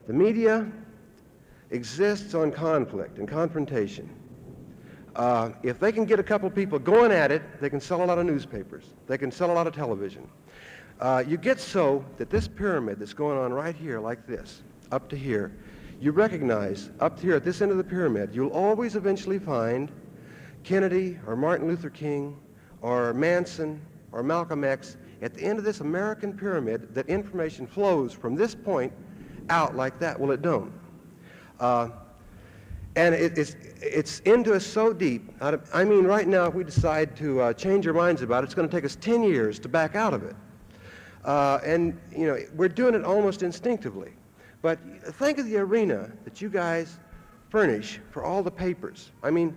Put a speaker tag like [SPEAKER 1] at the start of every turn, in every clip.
[SPEAKER 1] The media exists on conflict and confrontation. If they can get a couple people going at it, they can sell a lot of newspapers. They can sell a lot of television. You get so that this pyramid that's going on right here like this, up to here, you recognize up to here at this end of the pyramid, you'll always eventually find Kennedy or Martin Luther King or Manson or Malcolm X at the end of this American pyramid, that information flows from this point out like that. Well, it don't. And it's into us so deep. I mean, right now, if we decide to change our minds about it, it's going to take us 10 years to back out of it. And, you know, we're doing it almost instinctively. But think of the arena that you guys furnish for all the papers. I mean,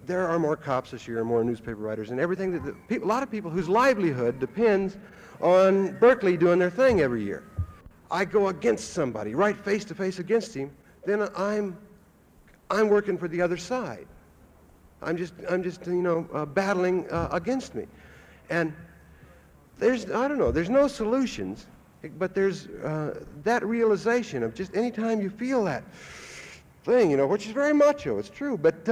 [SPEAKER 1] there are more cops this year, more newspaper writers, and everything. A lot of people whose livelihood depends on Berkeley doing their thing every year. I go against somebody, right face to face against him, then I'm working for the other side. I'm just you know, battling against me. And there's, I don't know, there's no solutions, but there's that realization of just any time you feel that thing, you know, which is very macho, it's true, but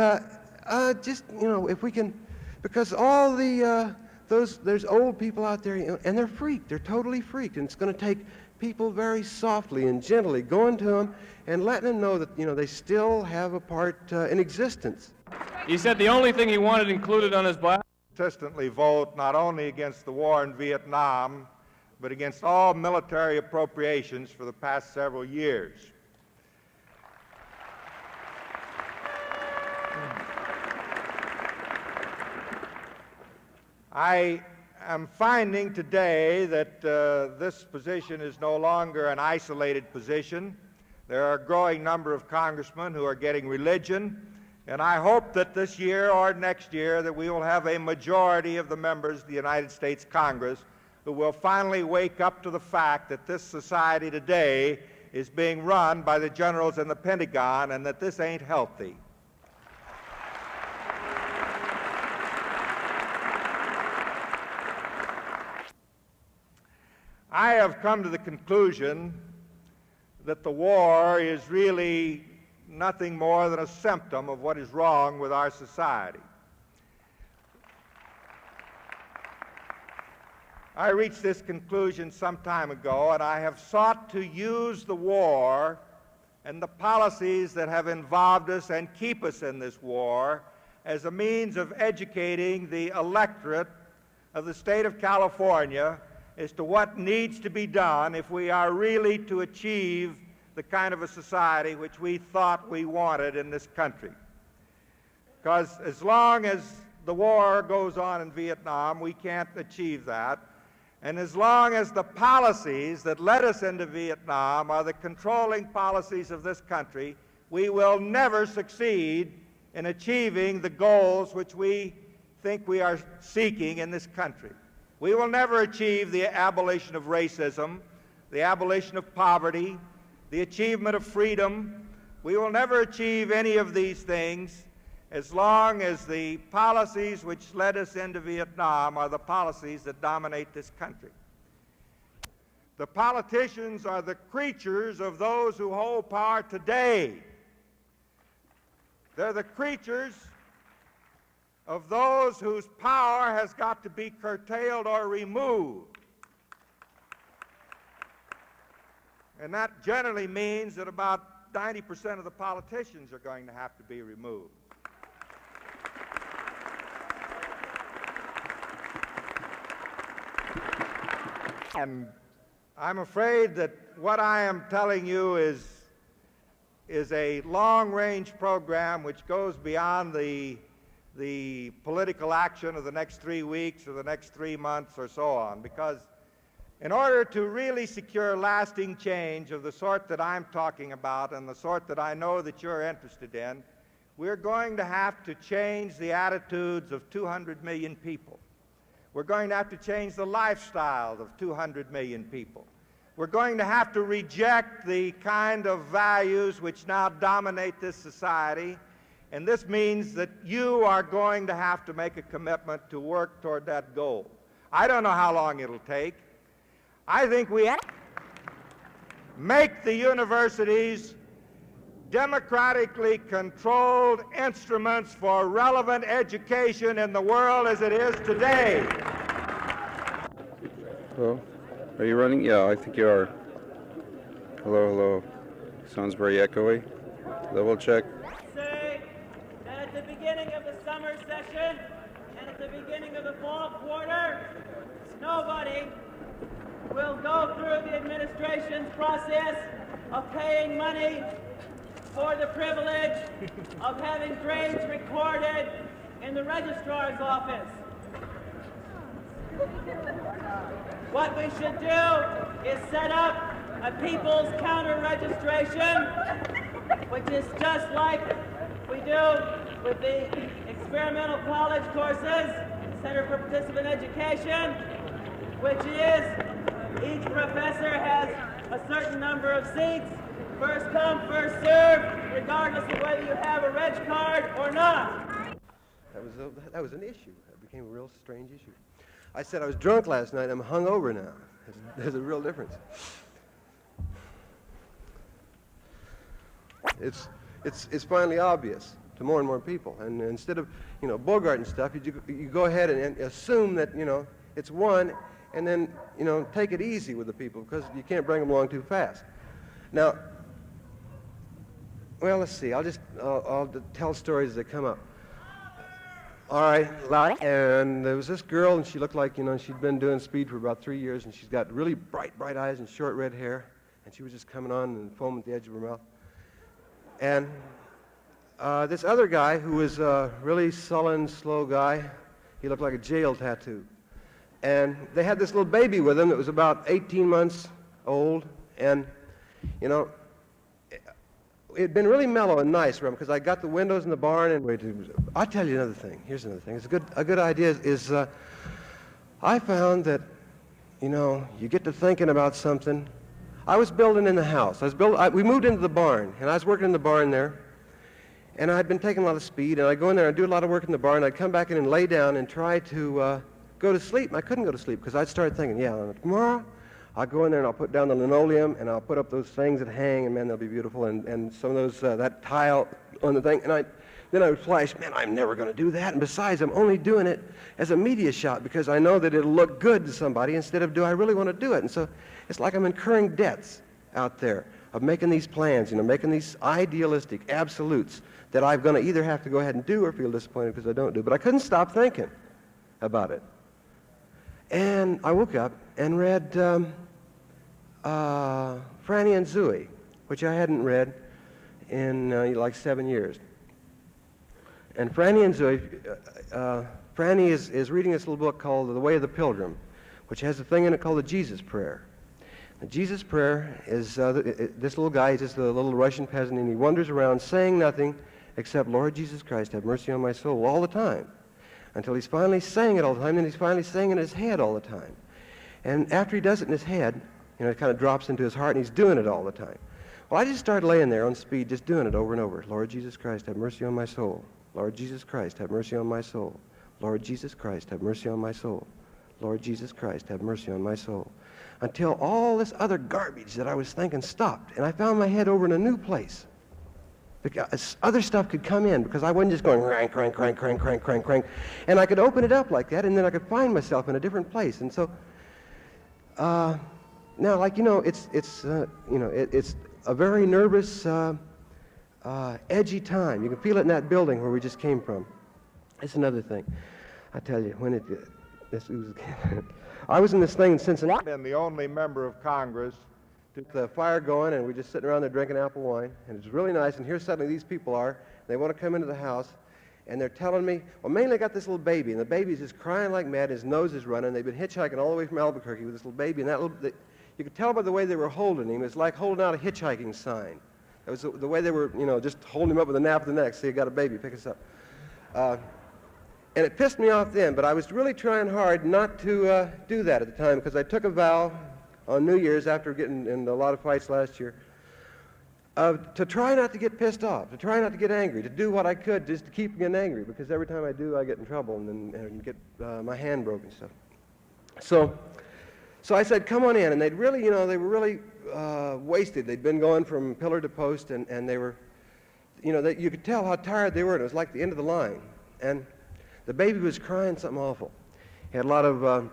[SPEAKER 1] just, you know, if we can, because all the, there's old people out there, you know, and they're freaked, they're totally freaked, and it's going to take people very softly and gently going to them and letting them know that, you know, they still have a part in existence.
[SPEAKER 2] He said the only thing he wanted included on his biography.
[SPEAKER 3] Consistently vote not only against the war in Vietnam, but against all military appropriations for the past several years. I am finding today that this position is no longer an isolated position. There are a growing number of congressmen who are getting religion, and I hope that this year or next year that we will have a majority of the members of the United States Congress who will finally wake up to the fact that this society today is being run by the generals in the Pentagon and that this ain't healthy. I have come to the conclusion that the war is really nothing more than a symptom of what is wrong with our society. I reached this conclusion some time ago, and I have sought to use the war and the policies that have involved us and keep us in this war as a means of educating the electorate of the state of California as to what needs to be done if we are really to achieve the kind of a society which we thought we wanted in this country. Because as long as the war goes on in Vietnam, we can't achieve that. And as long as the policies that led us into Vietnam are the controlling policies of this country, we will never succeed in achieving the goals which we think we are seeking in this country. We will never achieve the abolition of racism, the abolition of poverty, the achievement of freedom. We will never achieve any of these things as long as the policies which led us into Vietnam are the policies that dominate this country. The politicians are the creatures of those who hold power today. They're the creatures of those whose power has got to be curtailed or removed. And that generally means that about 90% of the politicians are going to have to be removed. And I'm afraid that what I am telling you is a long-range program which goes beyond the political action of the next 3 weeks or the next 3 months or so on, because in order to really secure lasting change of the sort that I'm talking about and the sort that I know that you're interested in, we're going to have to change the attitudes of 200 million people. We're going to have to change the lifestyles of 200 million people. We're going to have to reject the kind of values which now dominate this society. And this means that you are going to have to make a commitment to work toward that goal. I don't know how long it'll take. I think make the universities democratically controlled instruments for relevant education in the world as it is today.
[SPEAKER 4] Hello? Are you running? Yeah, I think you are. Hello, hello. Sounds very echoey. Level check.
[SPEAKER 5] Say that at the beginning of the summer session and at the beginning of the fall quarter, nobody will go through the administration's process of paying money for the privilege of having grades recorded in the registrar's office. What we should do is set up a people's counter-registration, which is just like we do with the experimental college courses, Center for Participant Education, which is each professor has a certain number of seats, first come, first served, regardless of whether you have a reg card or not.
[SPEAKER 1] That was an issue. That became a real strange issue. I said I was drunk last night. I'm hungover now. There's a real difference. It's finally obvious to more and more people. And instead of, Bogart and stuff, you go ahead and assume that, it's one, and then, take it easy with the people because you can't bring them along too fast. Now, well, let's see. I'll tell stories as they come up. All right, and there was this girl, and she looked like, she'd been doing speed for about 3 years, and she's got really bright eyes and short red hair, and she was just coming on and foam at the edge of her mouth. And this other guy, who was a really sullen, slow guy, he looked like a jail tattoo. And they had this little baby with them that was about 18 months old, and, it had been really mellow and nice for him because I got the windows in the barn and I'll tell you another thing. Here's another thing. It's a good idea is I found that, you get to thinking about something. I was building in the house. We moved into the barn, and I was working in the barn there, and I'd been taking a lot of speed, and I'd go in there and do a lot of work in the barn. I'd come back in and lay down and try to go to sleep. And I couldn't go to sleep because I'd started thinking, tomorrow I'll go in there and I'll put down the linoleum and I'll put up those things that hang, and man, they'll be beautiful, and some of those, that tile on the thing, and then I would flash, man, I'm never going to do that, and besides, I'm only doing it as a media shot because I know that it'll look good to somebody instead of do I really want to do it, and so it's like I'm incurring debts out there of making these plans, making these idealistic absolutes that I'm going to either have to go ahead and do or feel disappointed because I don't do, but I couldn't stop thinking about it. And I woke up and read Franny and Zooey, which I hadn't read in like 7 years. And Franny and Zooey, Franny is reading this little book called The Way of the Pilgrim, which has a thing in it called the Jesus Prayer. The Jesus Prayer is this little guy, he's just a little Russian peasant, and he wanders around saying nothing except, Lord Jesus Christ, have mercy on my soul, all the time. Until he's finally saying it all the time, and he's finally saying it in his head all the time. And after he does it in his head, it kind of drops into his heart, and he's doing it all the time. Well, I just started laying there on speed, just doing it over and over. Lord Jesus Christ, have mercy on my soul. Lord Jesus Christ, have mercy on my soul. Lord Jesus Christ, have mercy on my soul. Lord Jesus Christ, have mercy on my soul. Until all this other garbage that I was thinking stopped, and I found my head over in a new place. Because other stuff could come in, because I wasn't just going crank, crank, crank, crank, crank, crank, crank. And I could open it up like that, and then I could find myself in a different place. And so, now, like, it's a very nervous, edgy time. You can feel it in that building where we just came from. It's another thing. I tell you, when I was in this thing in Cincinnati.
[SPEAKER 3] And the only member of Congress
[SPEAKER 1] The fire going, and we're just sitting around there drinking apple wine, and it's really nice, and here suddenly these people are, they want to come into the house, and they're telling me, well, mainly I got this little baby, and the baby's just crying like mad, his nose is running, they've been hitchhiking all the way from Albuquerque with this little baby, and you could tell by the way they were holding him, it's like holding out a hitchhiking sign. It was the way they were, just holding him up with a nape of the neck, so you got a baby, pick us up. And it pissed me off then, but I was really trying hard not to do that at the time, because I took a vow on New Year's after getting in a lot of fights last year, to try not to get pissed off, to try not to get angry, to do what I could just to keep getting angry, because every time I do, I get in trouble and get my hand broken and stuff. So I said, come on in, and they'd really, they were really wasted. They'd been going from pillar to post, and they were, you know, you could tell how tired they were. And it was like the end of the line. And the baby was crying something awful. He had a lot of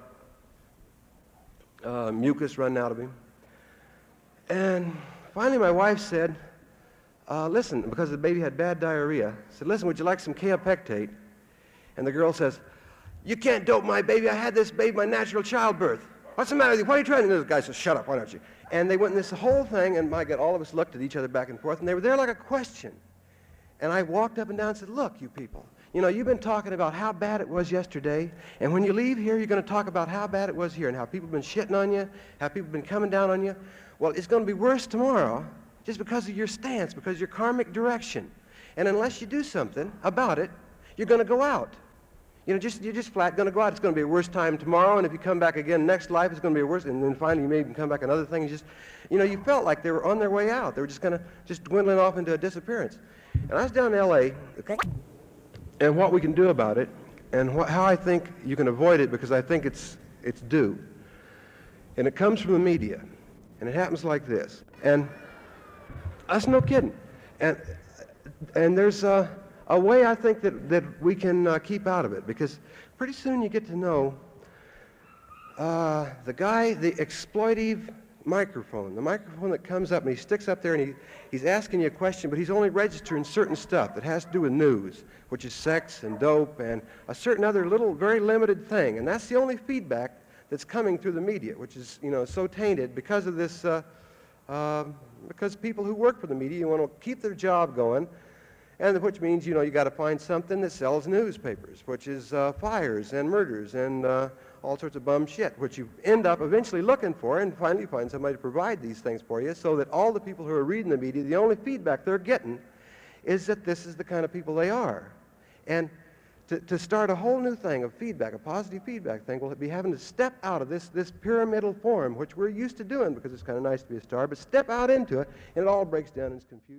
[SPEAKER 1] mucus running out of him. And finally my wife said, listen, because the baby had bad diarrhea, said, listen, would you like some kaopectate? And the girl says, you can't dope my baby. I had this baby by natural childbirth. What's the matter with you? What are you trying to do? The guy says, shut up, why don't you? And they went in this whole thing, and my God, all of us looked at each other back and forth, and they were there like a question. And I walked up and down and said, look, you people, you know, you've been talking about how bad it was yesterday, and when you leave here, you're going to talk about how bad it was here, and how people have been shitting on you, how people have been coming down on you. Well, it's going to be worse tomorrow just because of your stance, because of your karmic direction. And unless you do something about it, you're going to go out. You know, you're just flat going to go out. It's going to be a worse time tomorrow, and if you come back again next life, it's going to be a worse, and then finally you may even come back another thing. And just, you know, you felt like they were on their way out. They were just going to just dwindling off into a disappearance. And I was down in L.A., and what we can do about it, and how I think you can avoid it, because I think it's due. And it comes from the media, and it happens like this. And that's no kidding. And there's a way I think that we can keep out of it, because pretty soon you get to know the exploitive microphone, the microphone that comes up and he sticks up there and he's asking you a question, but he's only registering certain stuff that has to do with news, which is sex and dope and a certain other little very limited thing. And that's the only feedback that's coming through the media, which is, you know, so tainted because of this, because people who work for the media, you want to keep their job going, and which means, you know, you got to find something that sells newspapers, which is fires and murders and all sorts of bum shit, which you end up eventually looking for, and finally find somebody to provide these things for you, so that all the people who are reading the media, the only feedback they're getting is that this is the kind of people they are. And to start a whole new thing of feedback, a positive feedback thing, will be having to step out of this pyramidal form, which we're used to doing because it's kind of nice to be a star, but step out into it, and it all breaks down and is confused.